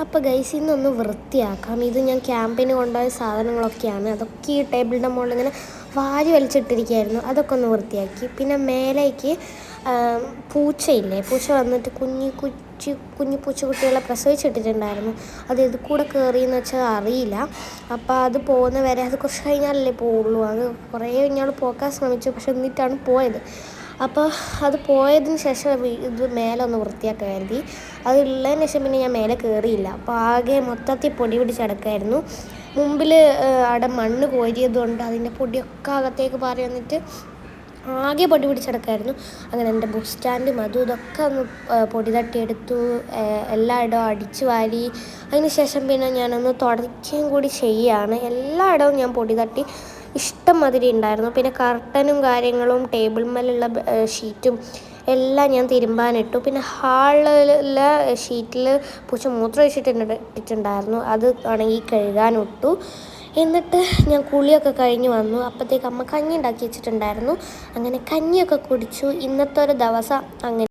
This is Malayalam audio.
അപ്പോൾ ഗൈസ് ഇന്നൊന്ന് വൃത്തിയാക്കാം. ഇത് ഞാൻ ക്യാമ്പിന് കൊണ്ടുപോയ സാധനങ്ങളൊക്കെയാണ്. അതൊക്കെ ഈ ടേബിളിൻ്റെ മുകളിൽ ഇങ്ങനെ വാരി വലിച്ചിട്ടിരിക്കുകയായിരുന്നു. അതൊക്കെ ഒന്ന് വൃത്തിയാക്കി. പിന്നെ മേലേക്ക് പൂച്ചയില്ലേ, പൂച്ച വന്നിട്ട് കുഞ്ഞു പൂച്ചക്കുട്ടികളെ പ്രസവിച്ചിട്ടിട്ടുണ്ടായിരുന്നു. അത് ഇത് കൂടെ കയറിയെന്ന് വെച്ചാൽ അറിയില്ല. അപ്പോൾ അത് പോകുന്ന വരെ, അത് കുറച്ച് കഴിഞ്ഞാലല്ലേ പോവുള്ളൂ. അത് കുറേ കഴിഞ്ഞാൽ പോക്കാൻ ശ്രമിച്ചു, പക്ഷെ എന്നിട്ടാണ് പോയത്. അപ്പോൾ അത് പോയതിന് ശേഷം ഇത് മേലെ ഒന്ന് വൃത്തിയാക്കാൻ കരുതി. അതുള്ളതിന് ശേഷം പിന്നെ ഞാൻ മേലെ കയറിയില്ല. അപ്പോൾ ആകെ മൊത്തത്തിൽ പൊടി പിടിച്ചടക്കായിരുന്നു. മുമ്പിൽ അവിടെ മണ്ണ് കോരിയതുകൊണ്ട് അതിൻ്റെ പൊടിയൊക്കെ അകത്തേക്ക് പാറി വന്നിട്ട് ആകെ പൊടി പിടിച്ചടക്കായിരുന്നു. അങ്ങനെ എൻ്റെ ബുക്ക് സ്റ്റാൻഡും അതും ഇതൊക്കെ ഒന്ന് പൊടി തട്ടിയെടുത്തു. എല്ലായിടവും അടിച്ചു വാരി. അതിന് ശേഷം പിന്നെ ഞാനൊന്ന് തുടയ്ക്കുകയും കൂടി ചെയ്യുകയാണ്. എല്ലായിടവും ഞാൻ പൊടി തട്ടി ഇഷ്ടം മാതിരി ഉണ്ടായിരുന്നു. പിന്നെ കർട്ടനും കാര്യങ്ങളും ടേബിൾ മേലുള്ള ഷീറ്റും എല്ലാം ഞാൻ തിരുമ്പാനിട്ടു. പിന്നെ ഹാളിലെ ഷീറ്റിൽ പൂച്ച മൂത്രം ഇട്ടിട്ടുണ്ടായിരുന്നു. അത് ആണെങ്കിൽ കഴുകാനിട്ടു. എന്നിട്ട് ഞാൻ കുളിയൊക്കെ കഴിഞ്ഞ് വന്നു. അപ്പോഴത്തേക്ക് അമ്മ കഞ്ഞി ഉണ്ടാക്കി വെച്ചിട്ടുണ്ടായിരുന്നു. അങ്ങനെ കഞ്ഞിയൊക്കെ കുടിച്ചു. ഇന്നത്തെ ഒരു ദിവസം അങ്ങനെ